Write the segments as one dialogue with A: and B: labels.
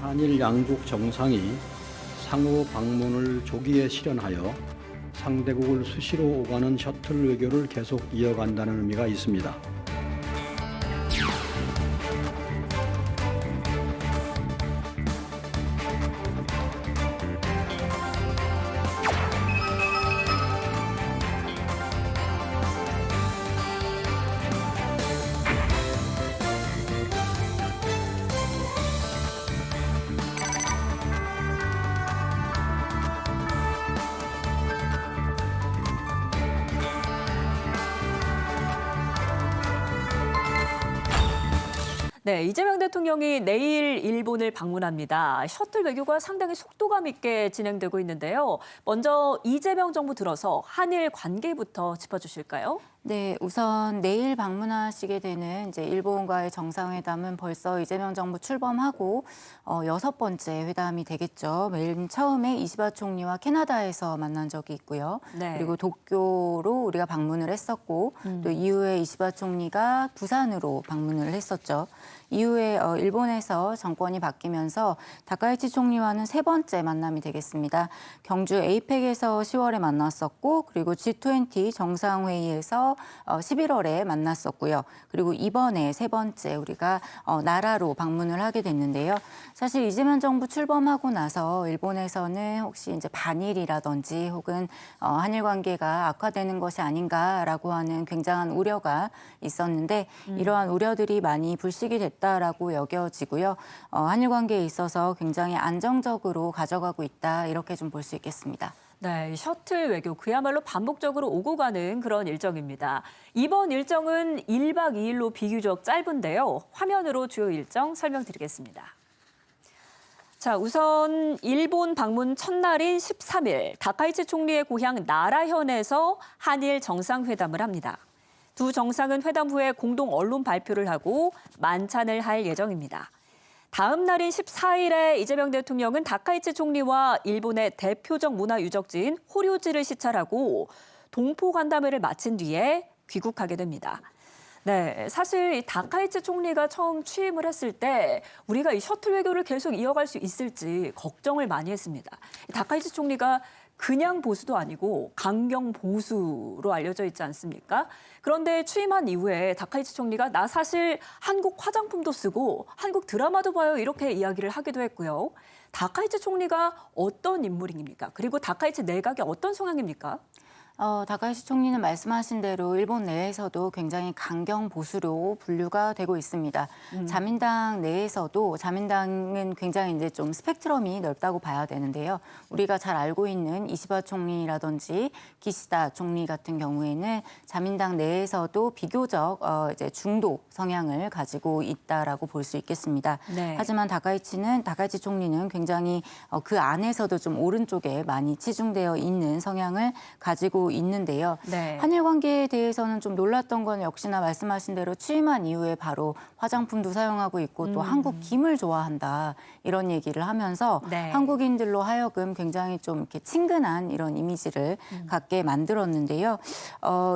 A: 한일 양국 정상이 상호 방문을 조기에 실현하여 상대국을 수시로 오가는 셔틀 외교를 계속 이어간다는 의미가 있습니다.
B: 네, 이재명 대통령이 내일 일본을 방문합니다. 셔틀 외교가 상당히 속도감 있게 진행되고 있는데요. 먼저 이재명 정부 들어서 한일 관계부터 짚어주실까요?
C: 네, 우선 내일 방문하시게 되는 이제 일본과의 정상회담은 벌써 이재명 정부 출범하고 6번째 회담이 되겠죠. 맨 처음에 이시바 총리와 캐나다에서 만난 적이 있고요.
B: 네.
C: 그리고 도쿄로 우리가 방문을 했었고 또 이후에 이시바 총리가 부산으로 방문을 했었죠. 이후에 일본에서 정권이 바뀌면서 다카이치 총리와는 3번째 만남이 되겠습니다. 경주 에이펙에서 10월에 만났었고 그리고 G20 정상회의에서 11월에 만났었고요. 그리고 이번에 3번째 우리가 나라로 방문을 하게 됐는데요. 사실 이재명 정부 출범하고 나서 일본에서는 혹시 이제 반일이라든지 혹은 한일 관계가 악화되는 것이 아닌가라고 하는 굉장한 우려가 있었는데 이러한 우려들이 많이 불식이 됐다라고 여겨지고요. 한일 관계에 있어서 굉장히 안정적으로 가져가고 있다 이렇게 좀 볼 수 있겠습니다.
B: 네, 셔틀 외교 그야말로 반복적으로 오고 가는 그런 일정입니다. 이번 일정은 1박 2일로 비교적 짧은데요. 화면으로 주요 일정 설명드리겠습니다. 자, 우선 일본 방문 첫날인 13일 다카이치 총리의 고향 나라현에서 한일 정상회담을 합니다. 두 정상은 회담 후에 공동 언론 발표를 하고 만찬을 할 예정입니다. 다음 날인 14일에 이재명 대통령은 다카이치 총리와 일본의 대표적 문화유적지인 호료지를 시찰하고 동포 간담회를 마친 뒤에 귀국하게 됩니다. 네, 사실 이 다카이치 총리가 처음 취임을 했을 때 우리가 이 셔틀 외교를 계속 이어갈 수 있을지 걱정을 많이 했습니다. 다카이치 총리가 그냥 보수도 아니고 강경 보수로 알려져 있지 않습니까? 그런데 취임한 이후에 다카이치 총리가 나 사실 한국 화장품도 쓰고 한국 드라마도 봐요 이렇게 이야기를 하기도 했고요. 다카이치 총리가 어떤 인물입니까? 그리고 다카이치 내각이 어떤 성향입니까?
C: 다카이치 총리는 말씀하신 대로 일본 내에서도 굉장히 강경 보수로 분류가 되고 있습니다. 자민당 내에서도 자민당은 굉장히 이제 좀 스펙트럼이 넓다고 봐야 되는데요. 우리가 잘 알고 있는 이시바 총리라든지 기시다 총리 같은 경우에는 자민당 내에서도 비교적 이제 중도 성향을 가지고 있다라고 볼 수 있겠습니다.
B: 네.
C: 하지만 다카이치 총리는 굉장히 그 안에서도 좀 오른쪽에 많이 치중되어 있는 성향을 가지고 있는데요.
B: 네.
C: 한일 관계에 대해서는 좀 놀랐던 건 역시나 말씀하신 대로 취임한 이후에 바로 화장품도 사용하고 있고 또 한국 김을 좋아한다 이런 얘기를 하면서
B: 네.
C: 한국인들로 하여금 굉장히 좀 이렇게 친근한 이런 이미지를 갖게 만들었는데요.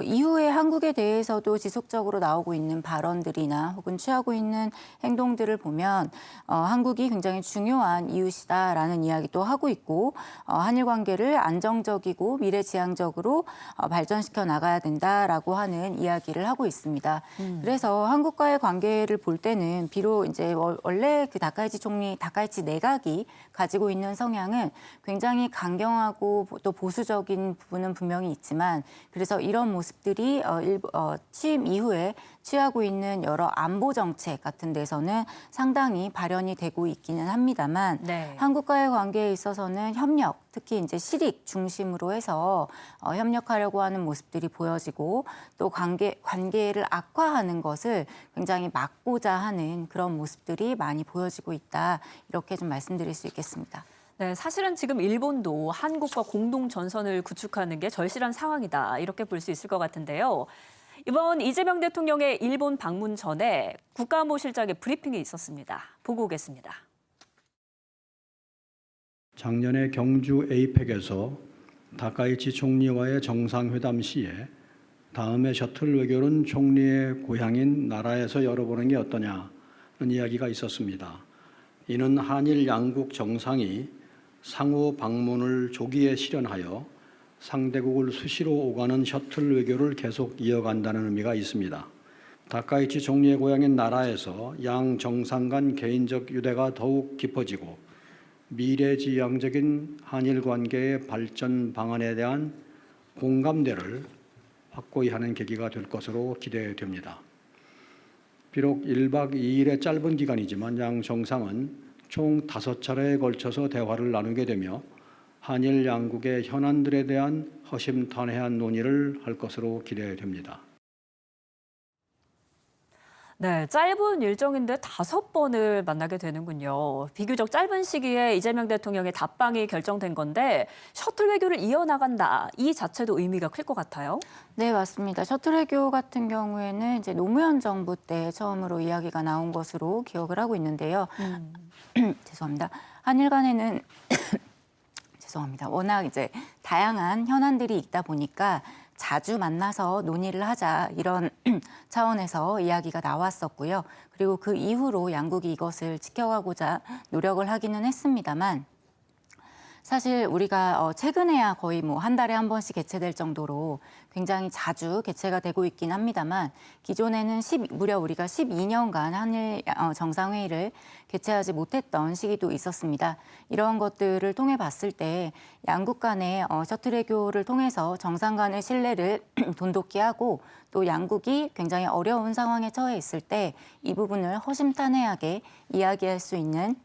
C: 이후에 한국에 대해서도 지속적으로 나오고 있는 발언들이나 혹은 취하고 있는 행동들을 보면 한국이 굉장히 중요한 이웃이다라는 이야기도 하고 있고 한일 관계를 안정적이고 미래지향적으로 발전시켜 나가야 된다라고 하는 이야기를 하고 있습니다. 그래서 한국과의 관계를 볼 때는 비록 이제 원래 그 다카이치 내각이 가지고 있는 성향은 굉장히 강경하고 또 보수적인 부분은 분명히 있지만 그래서 이런 모습들이 취임 이후에 취하고 있는 여러 안보 정책 같은 데서는 상당히 발현이 되고 있기는 합니다만
B: 네.
C: 한국과의 관계에 있어서는 협력, 특히 이제 실익 중심으로 해서 협력하려고 하는 모습들이 보여지고 또 관계를 악화하는 것을 굉장히 막고자 하는 그런 모습들이 많이 보여지고 있다. 이렇게 좀 말씀드릴 수 있겠습니다.
B: 네, 사실은 지금 일본도 한국과 공동 전선을 구축하는 게 절실한 상황이다. 이렇게 볼 수 있을 것 같은데요. 이번 이재명 대통령의 일본 방문 전에 국가안보실장의 브리핑이 있었습니다. 보고 오겠습니다.
A: 작년에 경주 에이펙에서 다카이치 총리와의 정상회담 시에 다음에 셔틀 외교는 총리의 고향인 나라에서 열어보는 게 어떠냐는 이야기가 있었습니다. 이는 한일 양국 정상이 상호 방문을 조기에 실현하여 상대국을 수시로 오가는 셔틀 외교를 계속 이어간다는 의미가 있습니다. 다카이치 총리의 고향인 나라에서 양 정상 간 개인적 유대가 더욱 깊어지고 미래지향적인 한일 관계의 발전 방안에 대한 공감대를 확고히 하는 계기가 될 것으로 기대됩니다. 비록 1박 2일의 짧은 기간이지만 양 정상은 총 5차례에 걸쳐서 대화를 나누게 되며 한일 양국의 현안들에 대한 허심탄회한 논의를 할 것으로 기대됩니다.
B: 네, 짧은 일정인데 5번을 만나게 되는군요. 비교적 짧은 시기에 이재명 대통령의 답방이 결정된 건데 셔틀 외교를 이어나간다. 이 자체도 의미가 클 것 같아요.
C: 네, 맞습니다. 셔틀 외교 같은 경우에는 이제 노무현 정부 때 처음으로 이야기가 나온 것으로 기억을 하고 있는데요. 죄송합니다. 한일 간에는 죄송합니다. 워낙 이제 다양한 현안들이 있다 보니까 자주 만나서 논의를 하자 이런 차원에서 이야기가 나왔었고요. 그리고 그 이후로 양국이 이것을 지켜가고자 노력을 하기는 했습니다만 사실 우리가 최근에야 거의 뭐 한 달에 한 번씩 개최될 정도로 굉장히 자주 개최가 되고 있긴 합니다만 기존에는 무려 우리가 12년간 한일 정상회의를 개최하지 못했던 시기도 있었습니다. 이러한 것들을 통해 봤을 때 양국 간의 셔틀 외교를 통해서 정상 간의 신뢰를 돈독히 하고 또 양국이 굉장히 어려운 상황에 처해 있을 때 이 부분을 허심탄회하게 이야기할 수 있는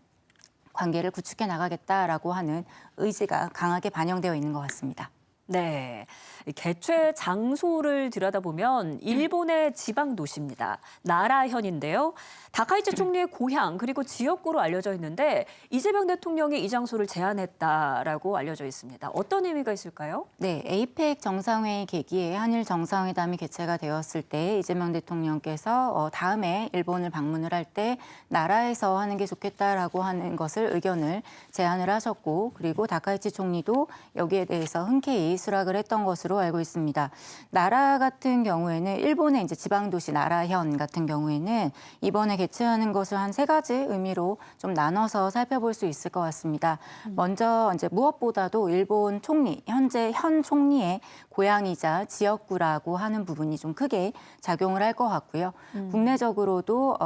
C: 관계를 구축해 나가겠다라고 하는 의지가 강하게 반영되어 있는 것 같습니다.
B: 네, 개최 장소를 들여다보면 일본의 지방 도시입니다. 나라현인데요. 다카이치 총리의 고향 그리고 지역구로 알려져 있는데 이재명 대통령이 이 장소를 제안했다라고 알려져 있습니다. 어떤 의미가 있을까요?
C: 네, 에이펙 정상회의 계기에 한일 정상회담이 개최가 되었을 때 이재명 대통령께서 다음에 일본을 방문을 할 때 나라에서 하는 게 좋겠다라고 하는 것을 의견을 제안을 하셨고 그리고 다카이치 총리도 여기에 대해서 흔쾌히 수락을 했던 것으로 알고 있습니다. 나라 같은 경우에는 일본의 이제 지방 도시 나라현 같은 경우에는 이번에 개최하는 것을 한 3가지 의미로 좀 나눠서 살펴볼 수 있을 것 같습니다. 먼저 이제 무엇보다도 일본 총리, 현재 현 총리의 고향이자 지역구라고 하는 부분이 좀 크게 작용을 할 것 같고요. 국내적으로도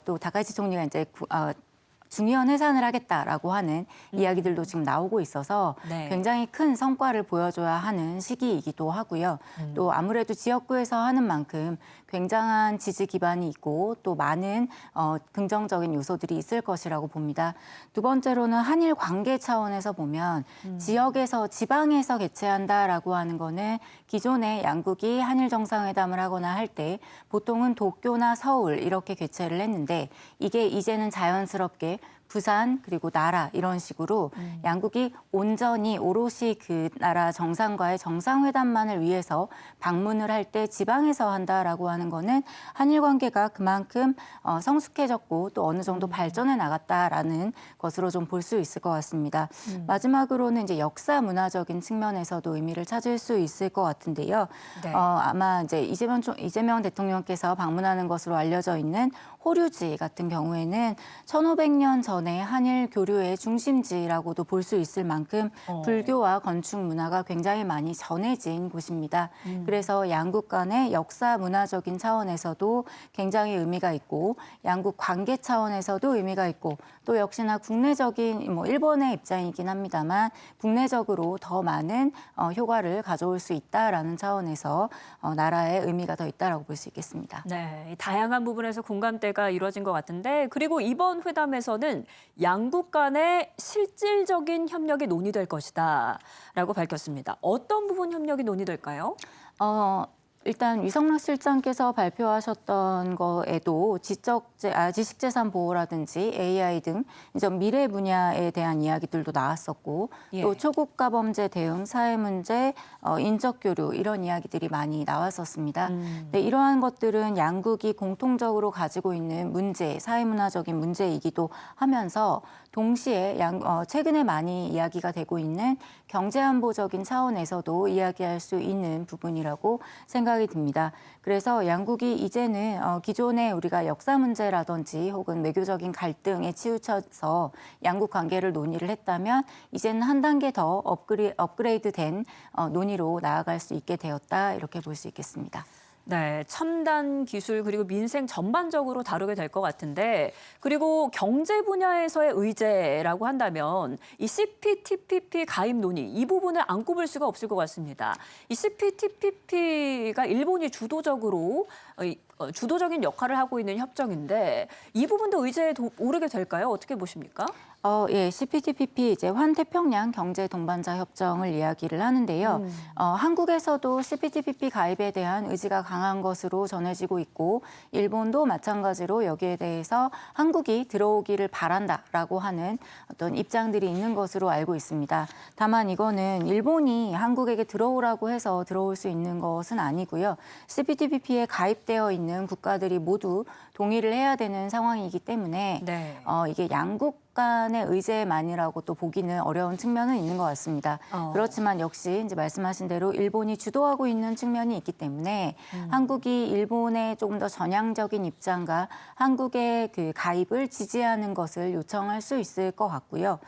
C: 또 다카이치 총리가 이제 중의원 해산을 하겠다라고 하는 이야기들도 지금 나오고 있어서
B: 네.
C: 굉장히 큰 성과를 보여줘야 하는 시기이기도 하고요. 또 아무래도 지역구에서 하는 만큼 굉장한 지지 기반이 있고 또 많은 긍정적인 요소들이 있을 것이라고 봅니다. 두 번째로는 한일 관계 차원에서 보면 지역에서 지방에서 개최한다라고 하는 거는 기존에 양국이 한일 정상회담을 하거나 할 때 보통은 도쿄나 서울 이렇게 개최를 했는데 이게 이제는 자연스럽게 부산 그리고 나라 이런 식으로 양국이 온전히 오롯이 그 나라 정상과의 정상회담만을 위해서 방문을 할 때 지방에서 한다라고 하는 거는 한일 관계가 그만큼 성숙해졌고 또 어느 정도 발전해 나갔다라는 것으로 좀 볼 수 있을 것 같습니다. 마지막으로는 이제 역사 문화적인 측면에서도 의미를 찾을 수 있을 것 같은데요.
B: 네.
C: 아마 이제 이재명 대통령께서 방문하는 것으로 알려져 있는 호류지 같은 경우에는 1500년 전에 한일 교류의 중심지라고도 볼 수 있을 만큼 불교와 건축 문화가 굉장히 많이 전해진 곳입니다. 그래서 양국 간의 역사 문화적인 차원에서도 굉장히 의미가 있고 양국 관계 차원에서도 의미가 있고 또 역시나 국내적인 일본의 입장이긴 합니다만 국내적으로 더 많은 효과를 가져올 수 있다라는 차원에서 나라의 의미가 더 있다라고 볼 수 있겠습니다.
B: 네, 다양한 부분에서 공감대가 이루어진 것 같은데 그리고 이번 회담에서는 양국 간의 실질적인 협력이 논의될 것이다라고 밝혔습니다. 어떤 부분 협력이 논의될까요?
C: 일단 위성락 실장께서 발표하셨던 거에도 지식재산 보호라든지 AI 등 이제 미래 분야에 대한 이야기들도 나왔었고
B: 예.
C: 또 초국가 범죄 대응, 사회 문제, 인적 교류 이런 이야기들이 많이 나왔었습니다. 네, 이러한 것들은 양국이 공통적으로 가지고 있는 문제, 사회 문화적인 문제이기도 하면서 동시에 최근에 많이 이야기가 되고 있는 경제 안보적인 차원에서도 이야기할 수 있는 부분이라고 생각합니다. 생각이 듭니다. 그래서 양국이 이제는 기존에 우리가 역사 문제라든지 혹은 외교적인 갈등에 치우쳐서 양국 관계를 논의를 했다면 이제는 한 단계 더 업그레이드된 논의로 나아갈 수 있게 되었다 이렇게 볼 수 있겠습니다.
B: 네, 첨단 기술 그리고 민생 전반적으로 다루게 될 것 같은데 그리고 경제 분야에서의 의제라고 한다면 이 CPTPP 가입 논의 이 부분을 안 꼽을 수가 없을 것 같습니다. 이 CPTPP가 일본이 주도적인 역할을 하고 있는 협정인데 이 부분도 의제에 오르게 될까요? 어떻게 보십니까?
C: 예, CPTPP 이제 환태평양 경제 동반자 협정을 이야기를 하는데요. 한국에서도 CPTPP 가입에 대한 의지가 강한 것으로 전해지고 있고, 일본도 마찬가지로 여기에 대해서 한국이 들어오기를 바란다라고 하는 어떤 입장들이 있는 것으로 알고 있습니다. 다만 이거는 일본이 한국에게 들어오라고 해서 들어올 수 있는 것은 아니고요. CPTPP에 가입되어 있는 국가들이 모두 동의를 해야 되는 상황이기 때문에
B: 네.
C: 이게 양국 간의 의제만이라고 또 보기는 어려운 측면은 있는 것 같습니다. 그렇지만 역시 이제 말씀하신 대로 일본이 주도하고 있는 측면이 있기 때문에 한국이 일본의 조금 더 전향적인 입장과 한국의 그 가입을 지지하는 것을 요청할 수 있을 것 같고요.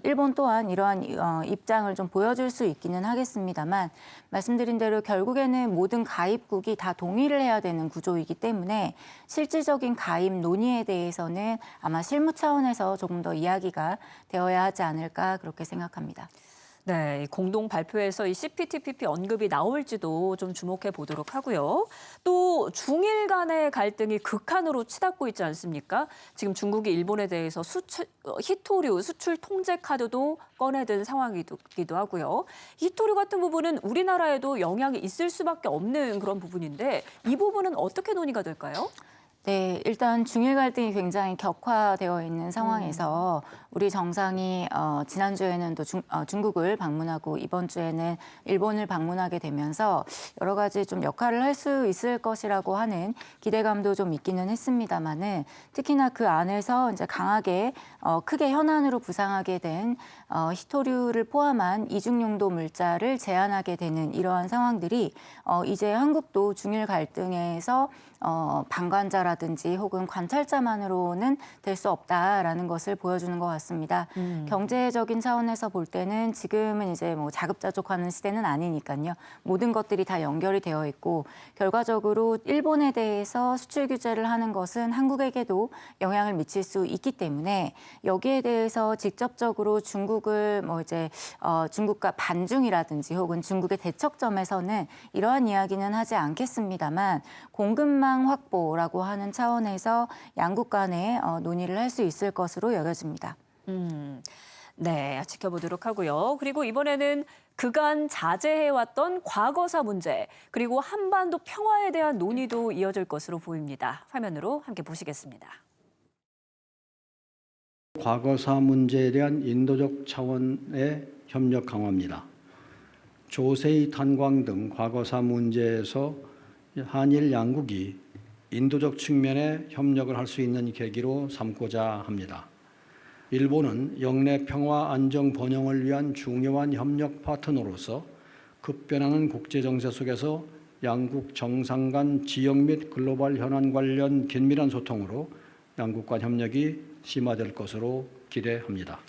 C: 일본 또한 이러한 입장을 좀 보여줄 수 있기는 하겠습니다만 말씀드린 대로 결국에는 모든 가입국이 다 동의를 해야 되는 구조이기 때문에 실질적인 가입 논의에 대해서는 아마 실무 차원에서 조금 더 이야기가 되어야 하지 않을까 그렇게 생각합니다.
B: 네, 공동 발표에서 이 CPTPP 언급이 나올지도 좀 주목해 보도록 하고요. 또 중일 간의 갈등이 극한으로 치닫고 있지 않습니까? 지금 중국이 일본에 대해서 히토류 수출 통제 카드도 꺼내든 상황이기도 하고요. 히토류 같은 부분은 우리나라에도 영향이 있을 수밖에 없는 그런 부분인데 이 부분은 어떻게 논의가 될까요?
C: 네, 일단 중일 갈등이 굉장히 격화되어 있는 상황에서 우리 정상이 지난주에는 또 중국을 방문하고 이번 주에는 일본을 방문하게 되면서 여러 가지 좀 역할을 할 수 있을 것이라고 하는 기대감도 좀 있기는 했습니다만은 특히나 그 안에서 이제 강하게 크게 현안으로 부상하게 된 히토류를 포함한 이중용도 물자를 제한하게 되는 이러한 상황들이 이제 한국도 중일 갈등에서 방관자라든지 혹은 관찰자만으로는 될 수 없다라는 것을 보여주는 것 같습니다. 경제적인 차원에서 볼 때는 지금은 이제 뭐 자급자족하는 시대는 아니니까요. 모든 것들이 다 연결이 되어 있고 결과적으로 일본에 대해서 수출 규제를 하는 것은 한국에게도 영향을 미칠 수 있기 때문에 여기에 대해서 직접적으로 중국을 뭐 이제 중국과 반중이라든지 혹은 중국의 대척점에서는 이러한 이야기는 하지 않겠습니다만 공급망 확보라고 하는 차원에서 양국 간에 논의를 할 수 있을 것으로 여겨집니다.
B: 네, 지켜보도록 하고요. 그리고 이번에는 그간 자제해왔던 과거사 문제, 그리고 한반도 평화에 대한 논의도 이어질 것으로 보입니다. 화면으로 함께 보시겠습니다.
A: 과거사 문제에 대한 인도적 차원의 협력 강화입니다. 조세이 탄광 등 과거사 문제에서 한일 양국이 인도적 측면의 협력을 할 수 있는 계기로 삼고자 합니다. 일본은 영내 평화 안정 번영을 위한 중요한 협력 파트너로서 급변하는 국제 정세 속에서 양국 정상 간 지역 및 글로벌 현안 관련 긴밀한 소통으로 양국 간 협력이 심화될 것으로 기대합니다.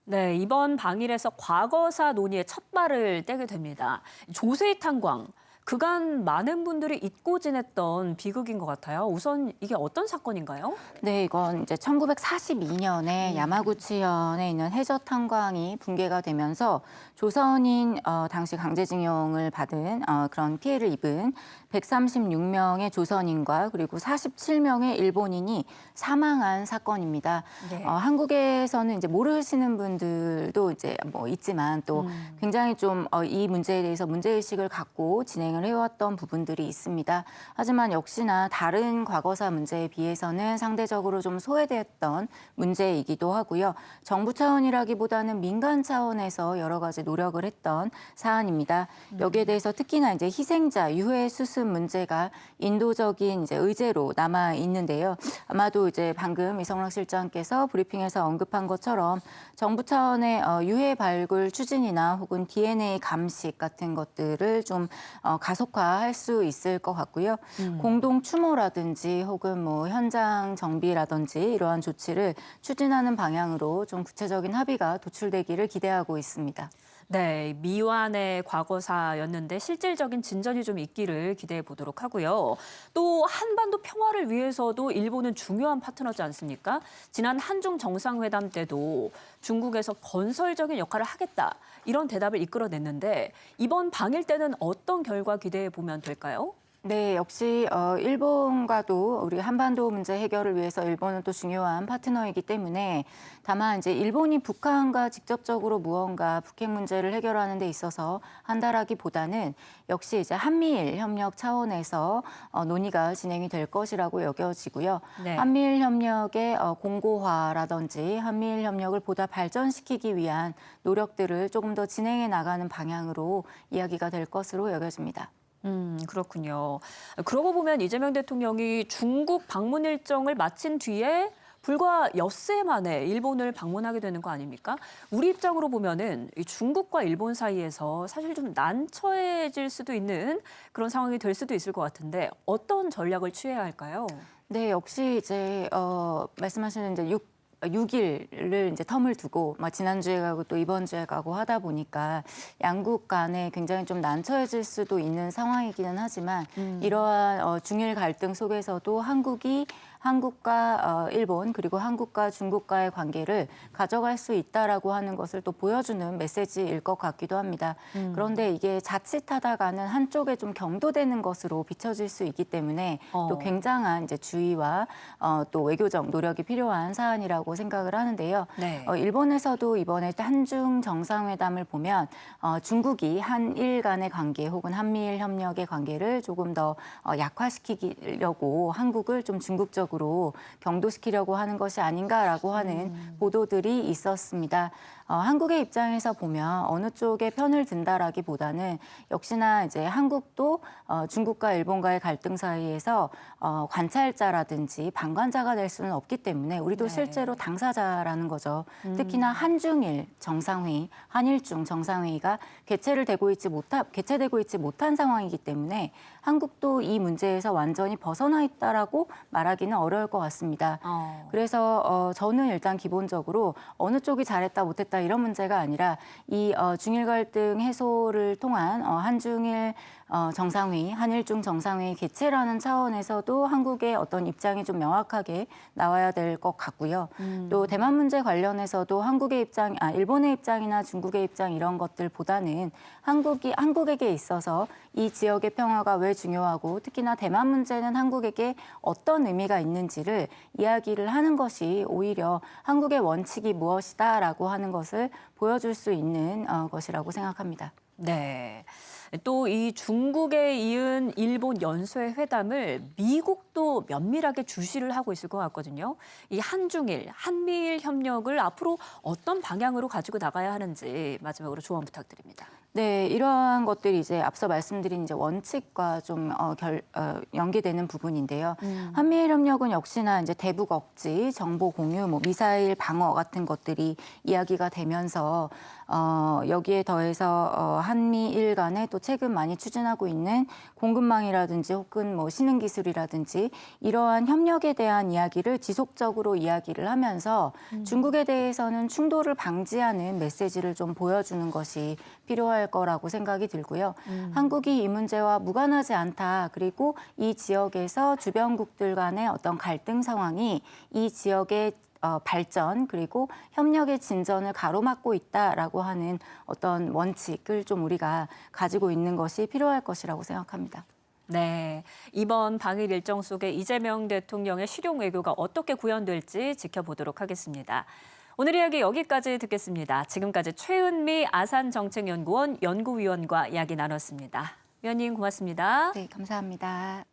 B: 네, 이번 방일에서 과거사 논의의 첫 발을 떼게 됩니다. 조세이 탄광, 그간 많은 분들이 잊고 지냈던 비극인 것 같아요. 우선 이게 어떤 사건인가요?
C: 네, 이건 이제 1942년에 야마구치현에 있는 해저 탄광이 붕괴가 되면서 조선인 당시 강제징용을 받은 그런 피해를 입은 136명의 조선인과 그리고 47명의 일본인이 사망한 사건입니다.
B: 네.
C: 한국에서는 이제 모르시는 분들도 이제 뭐 있지만 또 굉장히 좀 이 문제에 대해서 문제의식을 갖고 진행을 진행을 해왔던 부분들이 있습니다. 하지만 역시나 다른 과거사 문제에 비해서는 상대적으로 좀 소외됐던 문제이기도 하고요. 정부 차원이라기보다는 민간 차원에서 여러 가지 노력을 했던 사안입니다. 여기에 대해서 특히나 이제 희생자 유해 수습 문제가 인도적인 이제 의제로 남아 있는데요. 아마도 이제 방금 이성락 실장께서 브리핑에서 언급한 것처럼 정부 차원의 유해 발굴 추진이나 혹은 DNA 감식 같은 것들을 좀 가속화할 수 있을 것 같고요. 공동 추모라든지 혹은 뭐 현장 정비라든지 이러한 조치를 추진하는 방향으로 좀 구체적인 합의가 도출되기를 기대하고 있습니다.
B: 네, 미완의 과거사였는데 실질적인 진전이 좀 있기를 기대해 보도록 하고요. 또 한반도 평화를 위해서도 일본은 중요한 파트너지 않습니까? 지난 한중 정상회담 때도 중국에서 건설적인 역할을 하겠다 이런 대답을 이끌어냈는데 이번 방일 때는 어떤 결과 기대해 보면 될까요?
C: 네, 역시 일본과도 우리 한반도 문제 해결을 위해서 일본은 또 중요한 파트너이기 때문에 다만 이제 일본이 북한과 직접적으로 무언가 북핵 문제를 해결하는 데 있어서 한다라기보다는 역시 이제 한미일 협력 차원에서 논의가 진행이 될 것이라고 여겨지고요.
B: 네.
C: 한미일 협력의 공고화라든지 한미일 협력을 보다 발전시키기 위한 노력들을 조금 더 진행해 나가는 방향으로 이야기가 될 것으로 여겨집니다.
B: 그렇군요. 그러고 보면 이재명 대통령이 중국 방문 일정을 마친 뒤에 불과 엿새 만에 일본을 방문하게 되는 거 아닙니까? 우리 입장으로 보면은 이 중국과 일본 사이에서 사실 좀 난처해질 수도 있는 그런 상황이 될 수도 있을 것 같은데 어떤 전략을 취해야 할까요?
C: 네, 역시 이제 말씀하시는 이제 6일을 이제 텀을 두고 지난주에 가고 또 이번 주에 가고 하다 보니까 양국 간에 굉장히 좀 난처해질 수도 있는 상황이기는 하지만 이러한 중일 갈등 속에서도 한국과 일본 그리고 한국과 중국과의 관계를 가져갈 수 있다라고 하는 것을 또 보여주는 메시지일 것 같기도 합니다. 그런데 이게 자칫하다가는 한쪽에 좀 경도되는 것으로 비춰질 수 있기 때문에 또 굉장한 이제 주의와 또 외교적 노력이 필요한 사안이라고 생각을 하는데요.
B: 네.
C: 일본에서도 이번에 한중 정상회담을 보면 중국이 한일 간의 관계 혹은 한미일 협력의 관계를 조금 더 약화시키려고 한국을 좀 중국적으로 경도시키려고 하는 것이 아닌가라고 하는 보도들이 있었습니다. 한국의 입장에서 보면 어느 쪽에 편을 든다라기보다는 역시나 이제 한국도 중국과 일본과의 갈등 사이에서 관찰자라든지 방관자가 될 수는 없기 때문에 우리도
B: 네.
C: 실제로 당사자라는 거죠. 특히나 한중일 정상회의, 한일중 정상회의가 개최되고 있지 못한 상황이기 때문에 한국도 이 문제에서 완전히 벗어나 있다라고 말하기는 어려울 것 같습니다. 그래서 저는 일단 기본적으로 어느 쪽이 잘했다 못했다 이런 문제가 아니라 이 중일 갈등 해소를 통한 한중일 정상회의, 한일중 정상회의 개최라는 차원에서도 한국의 어떤 입장이 좀 명확하게 나와야 될 것 같고요. 또 대만 문제 관련해서도 일본의 입장이나 중국의 입장 이런 것들보다는 한국에게 있어서 이 지역의 평화가 왜 중요하고 특히나 대만 문제는 한국에게 어떤 의미가 있는지를 이야기를 하는 것이 오히려 한국의 원칙이 무엇이다라고 하는 것을 보여줄 수 있는 것이라고 생각합니다.
B: 네. 또 이 중국에 이은 일본 연쇄 회담을 미국도 면밀하게 주시를 하고 있을 것 같거든요. 이 한중일, 한미일 협력을 앞으로 어떤 방향으로 가지고 나가야 하는지 마지막으로 조언 부탁드립니다.
C: 네, 이러한 것들이 이제 앞서 말씀드린 이제 원칙과 좀 연계되는 부분인데요. 한미일 협력은 역시나 이제 대북 억지, 정보 공유, 미사일 방어 같은 것들이 이야기가 되면서 여기에 더해서 한미일 간에 또 최근 많이 추진하고 있는 공급망이라든지 혹은 신흥 기술이라든지 이러한 협력에 대한 이야기를 지속적으로 이야기를 하면서 중국에 대해서는 충돌을 방지하는 메시지를 좀 보여주는 것이 필요할 거라고 생각이 들고요. 한국이 이 문제와 무관하지 않다. 그리고 이 지역에서 주변국들 간의 어떤 갈등 상황이 이 지역의 발전 그리고 협력의 진전을 가로막고 있다라고 하는 어떤 원칙을 좀 우리가 가지고 있는 것이 필요할 것이라고 생각합니다.
B: 네, 이번 방일 일정 속에 이재명 대통령의 실용 외교가 어떻게 구현될지 지켜보도록 하겠습니다. 오늘 이야기 여기까지 듣겠습니다. 지금까지 최은미 아산정책연구원 연구위원과 이야기 나눴습니다. 위원님 고맙습니다.
C: 네, 감사합니다.